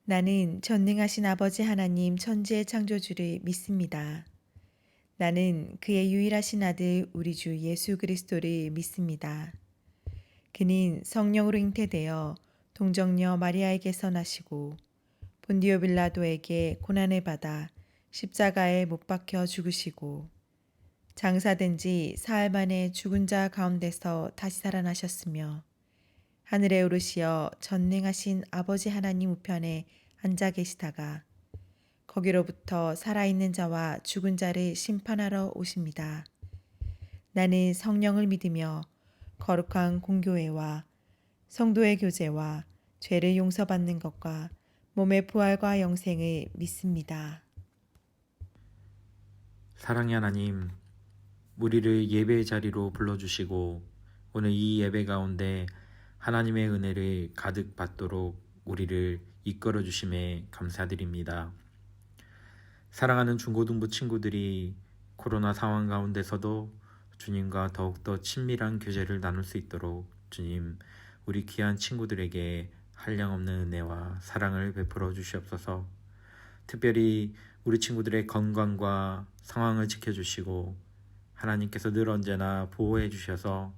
나는 전능하신 아버지 하나님 천지의 창조주를 믿습니다. 나는 그의 유일하신 아들 우리 주 예수 그리스도를 믿습니다. 그는 성령으로 잉태되어 동정녀 마리아에게서 나시고 본디오 빌라도에게 고난을 받아 십자가에 못 박혀 죽으시고 장사된 지 사흘 만에 죽은 자 가운데서 다시 살아나셨으며 하늘에 오르시어 전능하신 아버지 하나님 우편에 앉아 계시다가 거기로부터 살아있는 자와 죽은 자를 심판하러 오십니다. 나는 성령을 믿으며 거룩한 공교회와 성도의 교제와 죄를 용서받는 것과 몸의 부활과 영생을 믿습니다. 사랑의 하나님, 우리를 예배의 자리로 불러주시고 오늘 이 예배 가운데 하나님의 은혜를 가득 받도록 우리를 이끌어 주심에 감사드립니다. 사랑하는 중고등부 친구들이 코로나 상황 가운데서도 주님과 더욱더 친밀한 교제를 나눌 수 있도록 주님, 우리 귀한 친구들에게 한량없는 은혜와 사랑을 베풀어 주시옵소서. 특별히 우리 친구들의 건강과 상황을 지켜주시고 하나님께서 늘 언제나 보호해 주셔서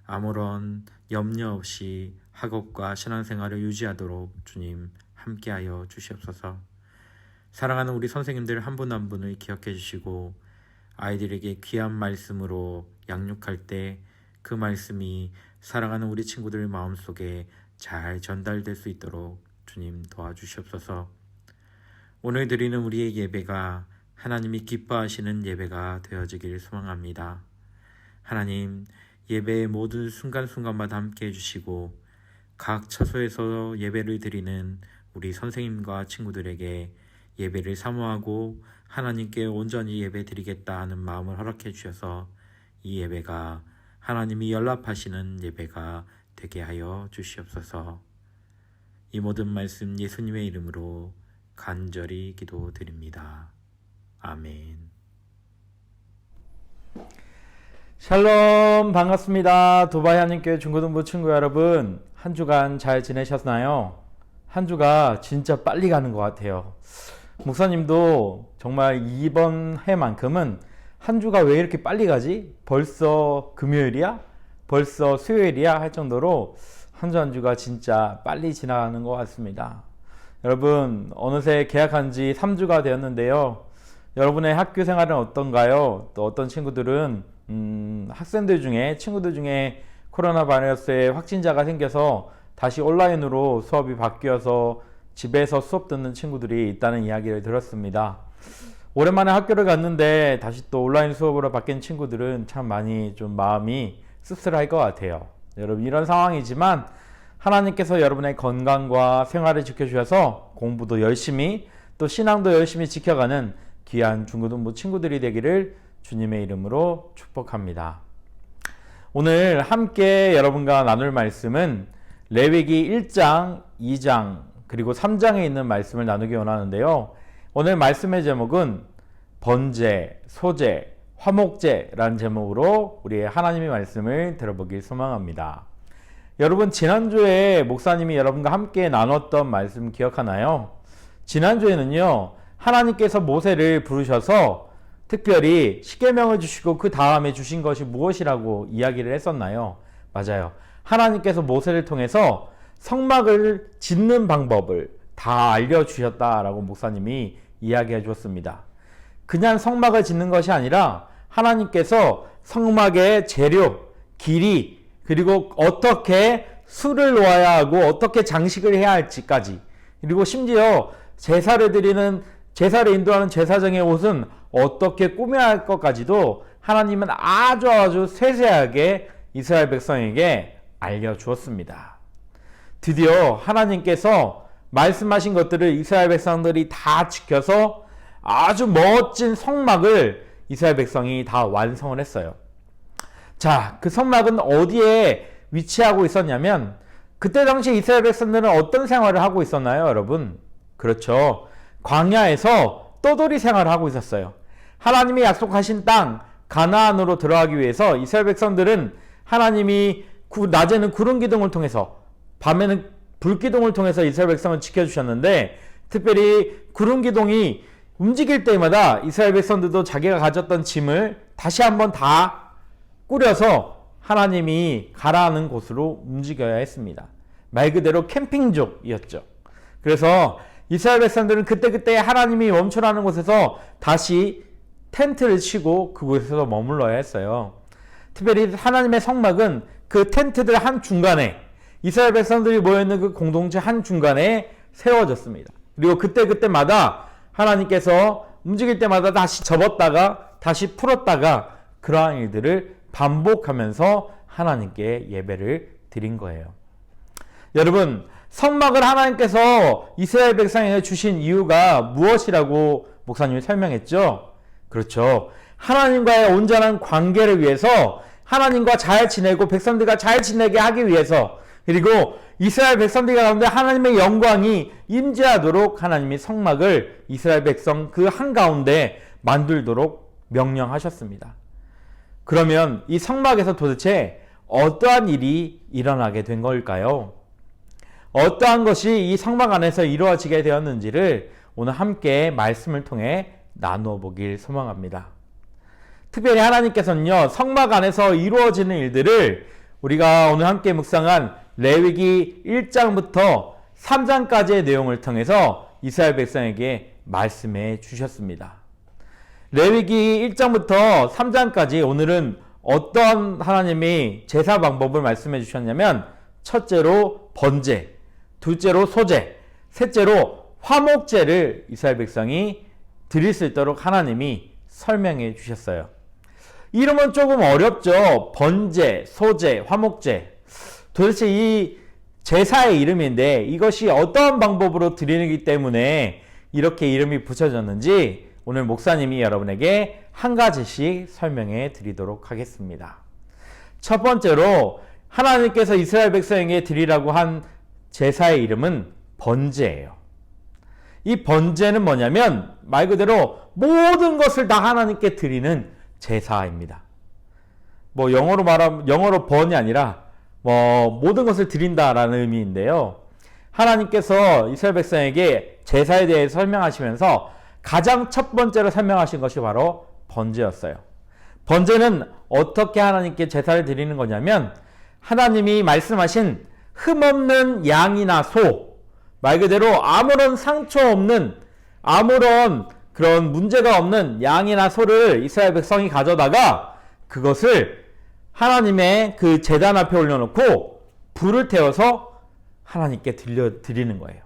아무런 염려 없이 학업과 신앙생활을 유지하도록 주님 함께하여 주시옵소서. 사랑하는 우리 선생님들 한 분 한 분을 기억해 주시고 아이들에게 귀한 말씀으로 양육할 때 그 말씀이 사랑하는 우리 친구들 마음속에 잘 전달될 수 있도록 주님 도와주시옵소서. 오늘 드리는 우리의 예배가 하나님이 기뻐하시는 예배가 되어지길 소망합니다. 하나님, 예배의 모든 순간순간마다 함께 해주시고 각 처소에서 예배를 드리는 우리 선생님과 친구들에게 예배를 사모하고 하나님께 온전히 예배 드리겠다 하는 마음을 허락해 주셔서 이 예배가 하나님이 연락하시는 예배가 되게 하여 주시옵소서. 이 모든 말씀 예수님의 이름으로 간절히 기도드립니다. 아멘. 샬롬, 반갑습니다. 두바이 한인교회 중고등부 친구 여러분, 한 주간 잘 지내셨나요? 한 주가 진짜 빨리 가는 것 같아요. 목사님도 정말 이번 해만큼은 한 주가 왜 이렇게 빨리 가지? 벌써 금요일이야? 벌써 수요일이야? 할 정도로 한 주 한 주가 진짜 빨리 지나가는 것 같습니다. 여러분, 어느새 개학한 지 3주가 되었는데요. 여러분의 학교 생활은 어떤가요? 또 어떤 친구들은 친구들 중에 코로나 바이러스의 확진자가 생겨서 다시 온라인으로 수업이 바뀌어서 집에서 수업 듣는 친구들이 있다는 이야기를 들었습니다. 오랜만에 학교를 갔는데 다시 또 온라인 수업으로 바뀐 친구들은 참 많이 좀 마음이 씁쓸할 것 같아요. 여러분, 이런 상황이지만 하나님께서 여러분의 건강과 생활을 지켜주셔서 공부도 열심히 또 신앙도 열심히 지켜가는 귀한 중고등부 친구들이 되기를 주님의 이름으로 축복합니다. 오늘 함께 여러분과 나눌 말씀은 레위기 1장, 2장, 그리고 3장에 있는 말씀을 나누기 원하는데요. 오늘 말씀의 제목은 번제, 소제, 화목제라는 제목으로 우리의 하나님의 말씀을 들어보길 소망합니다. 여러분, 지난주에 목사님이 여러분과 함께 나눴던 말씀 기억하나요? 지난주에는요, 하나님께서 모세를 부르셔서 특별히 십계명을 주시고 그 다음에 주신 것이 무엇이라고 이야기를 했었나요? 맞아요. 하나님께서 모세를 통해서 성막을 짓는 방법을 다 알려주셨다라고 목사님이 이야기해 주었습니다. 그냥 성막을 짓는 것이 아니라 하나님께서 성막의 재료, 길이, 그리고 어떻게 수를 놓아야 하고 어떻게 장식을 해야 할지까지, 그리고 심지어 제사를 인도하는 제사장의 옷은 어떻게 꾸며야 할 것까지도 하나님은 아주 세세하게 이스라엘 백성에게 알려주었습니다. 드디어 하나님께서 말씀하신 것들을 이스라엘 백성들이 다 지켜서 아주 멋진 성막을 이스라엘 백성이 다 완성을 했어요. 자, 그 성막은 어디에 위치하고 있었냐면 그때 당시 이스라엘 백성들은 어떤 생활을 하고 있었나요, 여러분? 그렇죠. 광야에서 떠돌이 생활을 하고 있었어요. 하나님이 약속하신 땅 가나안으로 들어가기 위해서 이스라엘 백성들은 하나님이 낮에는 구름 기둥을 통해서 밤에는 불기둥을 통해서 이스라엘 백성을 지켜주셨는데 특별히 구름 기둥이 움직일 때마다 이스라엘 백성들도 자기가 가졌던 짐을 다시 한번 다 꾸려서 하나님이 가라는 곳으로 움직여야 했습니다. 말 그대로 캠핑족이었죠. 그래서 이스라엘 백성들은 그때그때 하나님이 멈추라는 곳에서 다시 텐트를 치고 그곳에서 머물러야 했어요. 특별히 하나님의 성막은 그 텐트들 한 중간에, 이스라엘 백성들이 모여있는 그 공동체 한 중간에 세워졌습니다. 그리고 그때그때마다 하나님께서 움직일 때마다 다시 접었다가 다시 풀었다가 그러한 일들을 반복하면서 하나님께 예배를 드린 거예요. 여러분, 성막을 하나님께서 이스라엘 백성에게 주신 이유가 무엇이라고 목사님이 설명했죠? 그렇죠. 하나님과의 온전한 관계를 위해서, 하나님과 잘 지내고 백성들과 잘 지내게 하기 위해서, 그리고 이스라엘 백성들 가운데 하나님의 영광이 임재하도록 하나님이 성막을 이스라엘 백성 그 한가운데 만들도록 명령하셨습니다. 그러면 이 성막에서 도대체 어떠한 일이 일어나게 된 걸까요? 어떠한 것이 이 성막 안에서 이루어지게 되었는지를 오늘 함께 말씀을 통해 나누어 보길 소망합니다. 특별히 하나님께서는요, 성막 안에서 이루어지는 일들을 우리가 오늘 함께 묵상한 레위기 1장부터 3장까지의 내용을 통해서 이스라엘 백성에게 말씀해 주셨습니다. 레위기 1장부터 3장까지 오늘은 어떤 하나님이 제사 방법을 말씀해 주셨냐면, 첫째로 번제, 둘째로 소제, 셋째로 화목제를 이스라엘 백성이 드릴 수 있도록 하나님이 설명해 주셨어요. 이름은 조금 어렵죠. 번제, 소제, 화목제. 도대체 이 제사의 이름인데 이것이 어떠한 방법으로 드리기 때문에 이렇게 이름이 붙여졌는지 오늘 목사님이 여러분에게 한 가지씩 설명해 드리도록 하겠습니다. 첫 번째로 하나님께서 이스라엘 백성에게 드리라고 한 제사의 이름은 번제예요. 이 번제는 뭐냐면 말 그대로 모든 것을 다 하나님께 드리는 제사입니다. 영어로 번이 아니라 모든 것을 드린다라는 의미인데요. 하나님께서 이스라엘 백성에게 제사에 대해 설명하시면서 가장 첫 번째로 설명하신 것이 바로 번제였어요. 번제는 어떻게 하나님께 제사를 드리는 거냐면 하나님이 말씀하신 흠없는 양이나 소, 말 그대로 아무런 상처 없는, 아무런 그런 문제가 없는 양이나 소를 이스라엘 백성이 가져다가 그것을 하나님의 그 제단 앞에 올려놓고 불을 태워서 하나님께 드리는 거예요.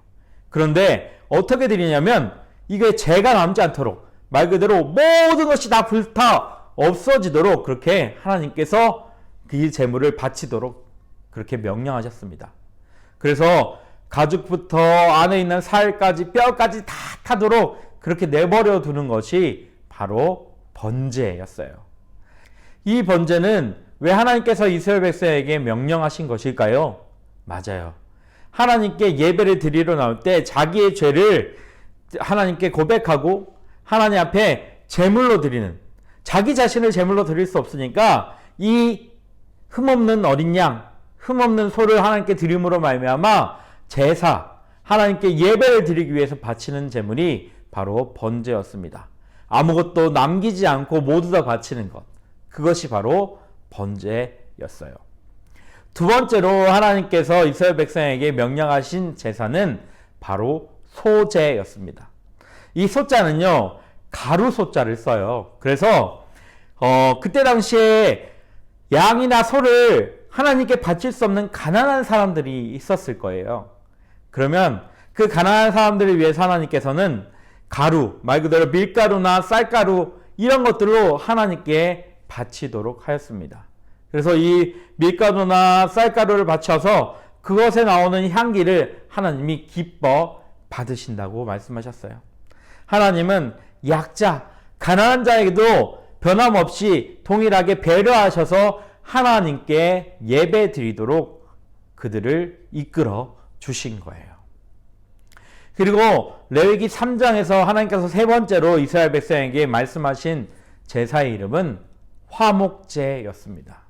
그런데 어떻게 드리냐면 이게 죄가 남지 않도록, 말 그대로 모든 것이 다 불타 없어지도록 그렇게 하나님께서 그 제물을 바치도록 그렇게 명령하셨습니다. 그래서 가죽부터 안에 있는 살까지 뼈까지 다 타도록 그렇게 내버려 두는 것이 바로 번제였어요. 이 번제는 왜 하나님께서 이스라엘 백성에게 명령하신 것일까요? 맞아요. 하나님께 예배를 드리러 나올 때 자기의 죄를 하나님께 고백하고 하나님 앞에 제물로 드리는, 자기 자신을 제물로 드릴 수 없으니까 이 흠없는 어린 양, 흠없는 소를 하나님께 드림으로 말미암아 제사, 하나님께 예배를 드리기 위해서 바치는 제물이 바로 번제였습니다. 아무것도 남기지 않고 모두 다 바치는 것, 그것이 바로 번제였어요. 두 번째로 하나님께서 이스라엘 백성에게 명령하신 제사는 바로 소제였습니다. 이 소자는요, 가루 소자를 써요. 그래서 그때 당시에 양이나 소를 하나님께 바칠 수 없는 가난한 사람들이 있었을 거예요. 그러면 그 가난한 사람들을 위해서 하나님께서는 가루, 말 그대로 밀가루나 쌀가루 이런 것들로 하나님께 바치도록 하였습니다. 그래서 이 밀가루나 쌀가루를 바쳐서 그것에 나오는 향기를 하나님이 기뻐 받으신다고 말씀하셨어요. 하나님은 약자, 가난한 자에게도 변함없이 동일하게 배려하셔서 하나님께 예배 드리도록 그들을 이끌어 주신 거예요. 그리고 레위기 3장에서 하나님께서 세 번째로 이스라엘 백성에게 말씀하신 제사의 이름은 화목제였습니다.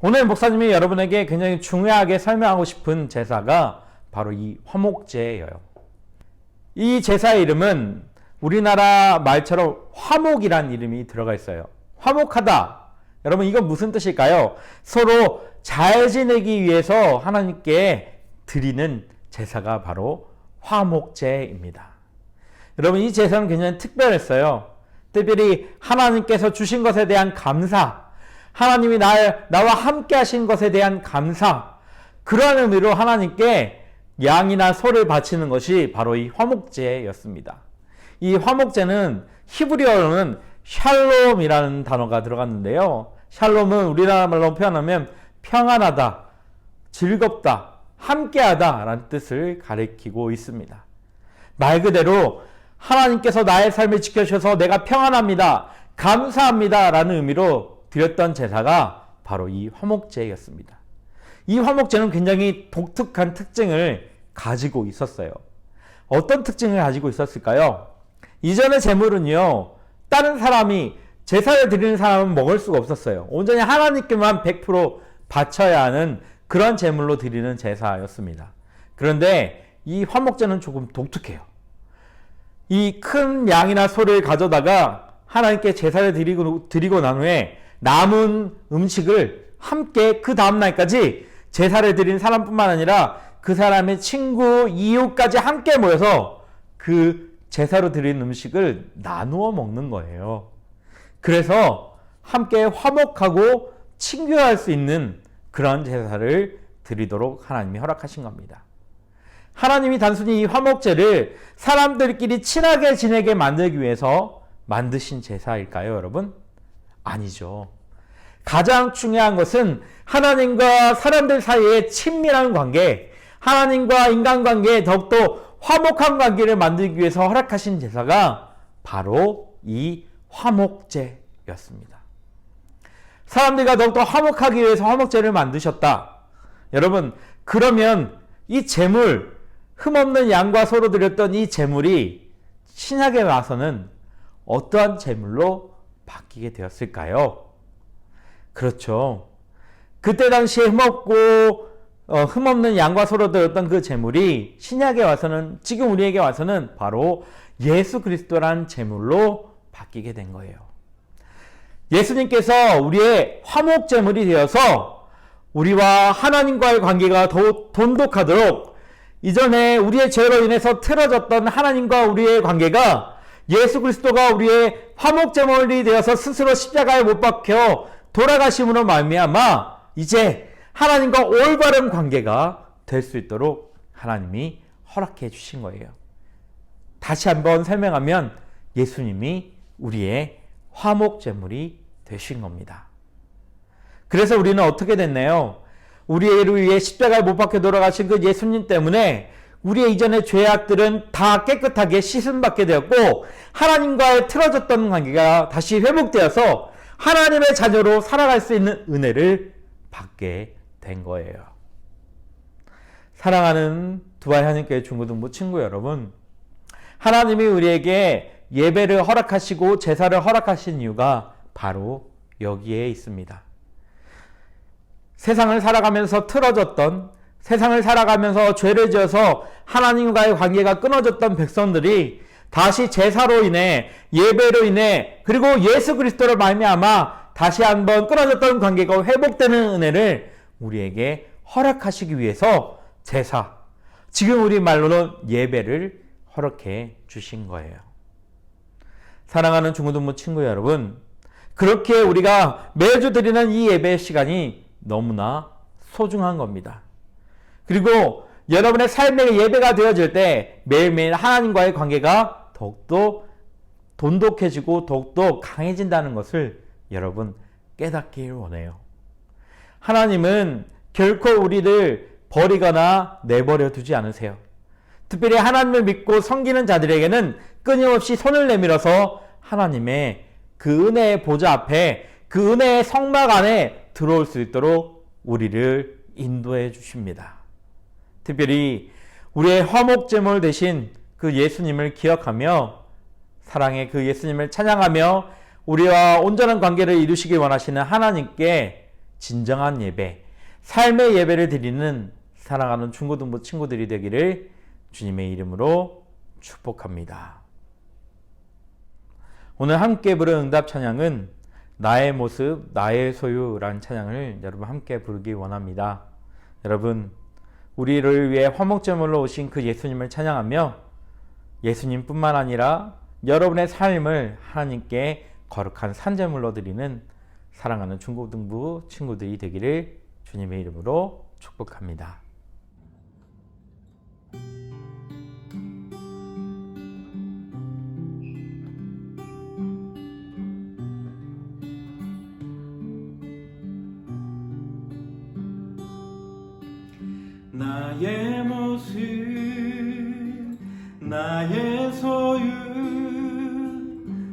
오늘 목사님이 여러분에게 굉장히 중요하게 설명하고 싶은 제사가 바로 이 화목제예요. 이 제사의 이름은 우리나라 말처럼 화목이란 이름이 들어가 있어요. 화목하다. 여러분 이건 무슨 뜻일까요? 서로 잘 지내기 위해서 하나님께 드리는 제사가 바로 화목제입니다. 여러분 이 제사는 굉장히 특별했어요. 특별히 하나님께서 주신 것에 대한 감사, 하나님이 나와 함께 하신 것에 대한 감사, 그러한 의미로 하나님께 양이나 소를 바치는 것이 바로 이 화목제였습니다. 이 화목제는 히브리어로는 샬롬이라는 단어가 들어갔는데요. 샬롬은 우리나라 말로 표현하면 평안하다, 즐겁다, 함께하다 라는 뜻을 가리키고 있습니다. 말 그대로 하나님께서 나의 삶을 지켜주셔서 내가 평안합니다, 감사합니다 라는 의미로 드렸던 제사가 바로 이 화목제였습니다. 이 화목제는 굉장히 독특한 특징을 가지고 있었어요. 어떤 특징을 가지고 있었을까요? 이전의 제물은요, 다른 사람이 제사를 드리는 사람은 먹을 수가 없었어요. 온전히 하나님께만 100% 바쳐야 하는 그런 제물로 드리는 제사였습니다. 그런데 이 화목제는 조금 독특해요. 이 큰 양이나 소를 가져다가 하나님께 제사를 드리고 난 후에 남은 음식을 함께 그 다음날까지 제사를 드린 사람뿐만 아니라 그 사람의 친구, 이웃까지 함께 모여서 그 제사로 드린 음식을 나누어 먹는 거예요. 그래서 함께 화목하고 친교할 수 있는 그런 제사를 드리도록 하나님이 허락하신 겁니다. 하나님이 단순히 이 화목제를 사람들끼리 친하게 지내게 만들기 위해서 만드신 제사일까요, 여러분? 아니죠. 가장 중요한 것은 하나님과 사람들 사이의 친밀한 관계, 하나님과 인간관계에 더욱더 화목한 관계를 만들기 위해서 허락하신 제사가 바로 이 화목제였습니다. 사람들과 더욱더 화목하기 위해서 화목제를 만드셨다. 여러분, 그러면 이 제물, 흠없는 양과 소로 드렸던 이 제물이 신약에 와서는 어떠한 제물로 바뀌게 되었을까요? 그렇죠. 그때 당시에 흠없는 양과 소로 드렸던 그 제물이 신약에 와서는, 지금 우리에게 와서는 바로 예수 그리스도란 제물로 바뀌게 된 거예요. 예수님께서 우리의 화목 제물이 되어서 우리와 하나님과의 관계가 더욱 돈독하도록, 이전에 우리의 죄로 인해서 틀어졌던 하나님과 우리의 관계가 예수 그리스도가 우리의 화목 제물이 되어서 스스로 십자가에 못 박혀 돌아가심으로 말미암아 이제 하나님과 올바른 관계가 될 수 있도록 하나님이 허락해 주신 거예요. 다시 한번 설명하면 예수님이 우리의 화목 제물이 되신 겁니다. 그래서 우리는 어떻게 됐나요? 우리를 위해 십자가에 못 박혀 돌아가신 그 예수님 때문에 우리의 이전의 죄악들은 다 깨끗하게 씻음받게 되었고, 하나님과의 틀어졌던 관계가 다시 회복되어서 하나님의 자녀로 살아갈 수 있는 은혜를 받게 된 거예요. 사랑하는 두발 한인교회 중고등부 친구 여러분, 하나님이 우리에게 예배를 허락하시고 제사를 허락하신 이유가 바로 여기에 있습니다. 세상을 살아가면서 틀어졌던, 세상을 살아가면서 죄를 지어서 하나님과의 관계가 끊어졌던 백성들이 다시 제사로 인해, 예배로 인해, 그리고 예수 그리스도로 말미암아 다시 한번 끊어졌던 관계가 회복되는 은혜를 우리에게 허락하시기 위해서 제사, 지금 우리 말로는 예배를 허락해 주신 거예요. 사랑하는 중고등부 친구 여러분, 그렇게 우리가 매주 드리는 이 예배 시간이 너무나 소중한 겁니다. 그리고 여러분의 삶의 예배가 되어질 때 매일매일 하나님과의 관계가 더욱더 돈독해지고 더욱더 강해진다는 것을 여러분 깨닫길 원해요. 하나님은 결코 우리를 버리거나 내버려 두지 않으세요. 특별히 하나님을 믿고 섬기는 자들에게는 끊임없이 손을 내밀어서 하나님의 그 은혜의 보좌 앞에, 그 은혜의 성막 안에 들어올 수 있도록 우리를 인도해 주십니다. 특별히 우리의 화목제물 되신 그 예수님을 기억하며 사랑의 그 예수님을 찬양하며 우리와 온전한 관계를 이루시길 원하시는 하나님께 진정한 예배, 삶의 예배를 드리는 사랑하는 중고등부 친구들이 되기를 주님의 이름으로 축복합니다. 오늘 함께 부른 응답 찬양은 나의 모습, 나의 소유라는 찬양을 여러분 함께 부르기 원합니다. 여러분, 우리를 위해 화목제물로 오신 그 예수님을 찬양하며 예수님뿐만 아니라 여러분의 삶을 하나님께 거룩한 산제물로 드리는 사랑하는 중고등부 친구들이 되기를 주님의 이름으로 축복합니다. 나의 모습, 나의 소유,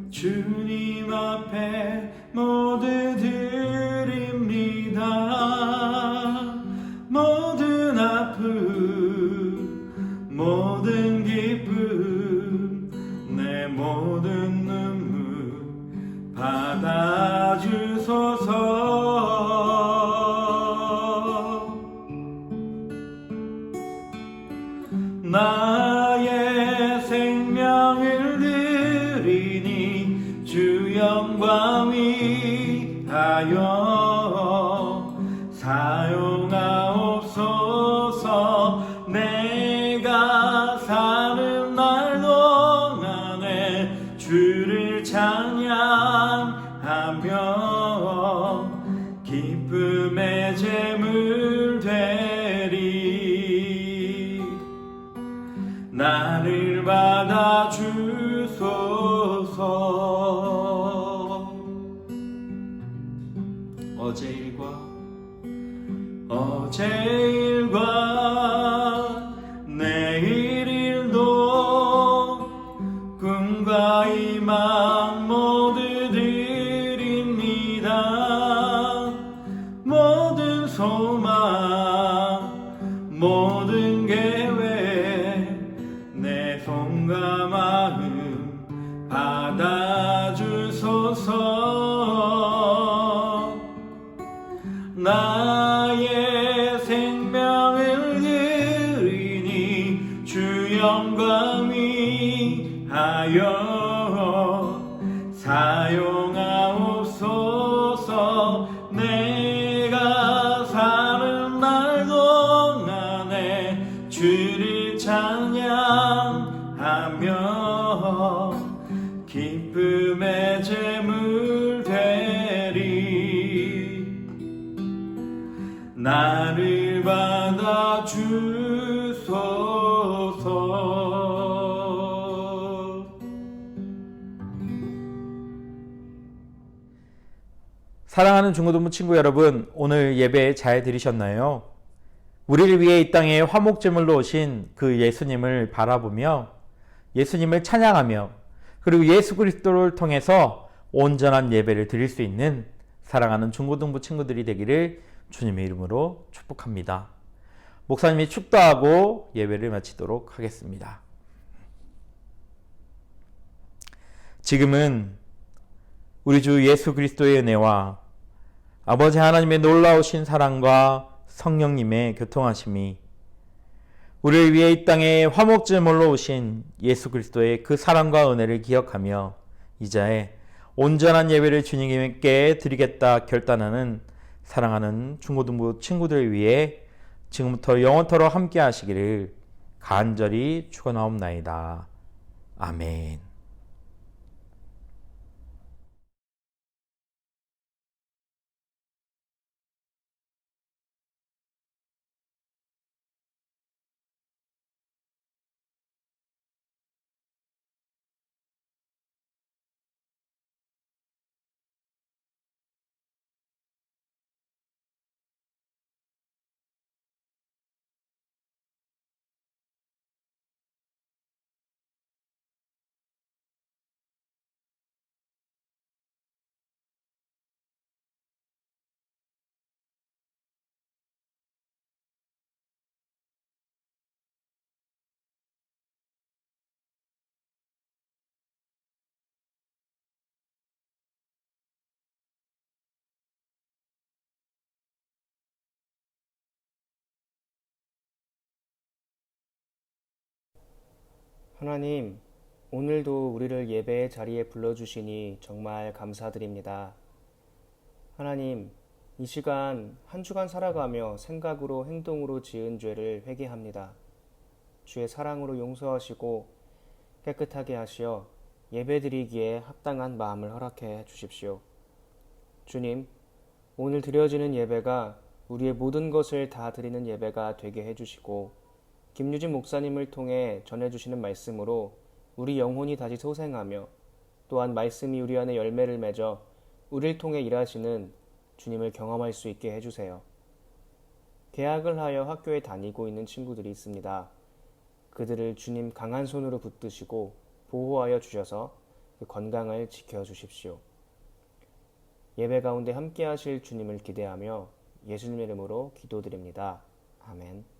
주님 앞에 모두 드립니다. 모든 아픔, 모든 기쁨, 내 모든 눈물 받아주소서. 나의 생명을 드리니 주 영광 위하여 사용하옵소서. 내가 사는 날 동안에 주를 찬양하며 기쁨의 제물 되리. 나를 받아주소서. 어제 일과 내일 일도 꿈과 희망 모두 드립니다. 모든 소망, 모든 계획, 내 손과 마음 받아주소서. 나의 생명을 드리니 주 영광 위하여 사용하옵소서. 내가 사는 날 동안에 주를 찬양하며 기쁨의 제물 되리. 나를 받아주소서. 사랑하는 중고등부 친구 여러분, 오늘 예배 잘 들으셨나요? 우리를 위해 이 땅에 화목제물로 오신 그 예수님을 바라보며 예수님을 찬양하며 그리고 예수 그리스도를 통해서 온전한 예배를 드릴 수 있는 사랑하는 중고등부 친구들이 되기를 주님의 이름으로 축복합니다. 목사님이 축도하고 예배를 마치도록 하겠습니다. 지금은 우리 주 예수 그리스도의 은혜와 아버지 하나님의 놀라우신 사랑과 성령님의 교통하심이 우리를 위해 이 땅에 화목제물로 오신 예수 그리스도의 그 사랑과 은혜를 기억하며 이자에 온전한 예배를 주님께 드리겠다 결단하는 사랑하는 중고등부 친구들을 위해 지금부터 영원토록 함께 하시기를 간절히 축원하옵나이다. 아멘. 하나님, 오늘도 우리를 예배의 자리에 불러주시니 정말 감사드립니다. 하나님, 이 시간 한 주간 살아가며 생각으로 행동으로 지은 죄를 회개합니다. 주의 사랑으로 용서하시고 깨끗하게 하시어 예배드리기에 합당한 마음을 허락해 주십시오. 주님, 오늘 드려지는 예배가 우리의 모든 것을 다 드리는 예배가 되게 해주시고 김유진 목사님을 통해 전해주시는 말씀으로 우리 영혼이 다시 소생하며 또한 말씀이 우리 안에 열매를 맺어 우리를 통해 일하시는 주님을 경험할 수 있게 해주세요. 개학을 하여 학교에 다니고 있는 친구들이 있습니다. 그들을 주님 강한 손으로 붙드시고 보호하여 주셔서 그 건강을 지켜주십시오. 예배 가운데 함께 하실 주님을 기대하며 예수님의 이름으로 기도드립니다. 아멘.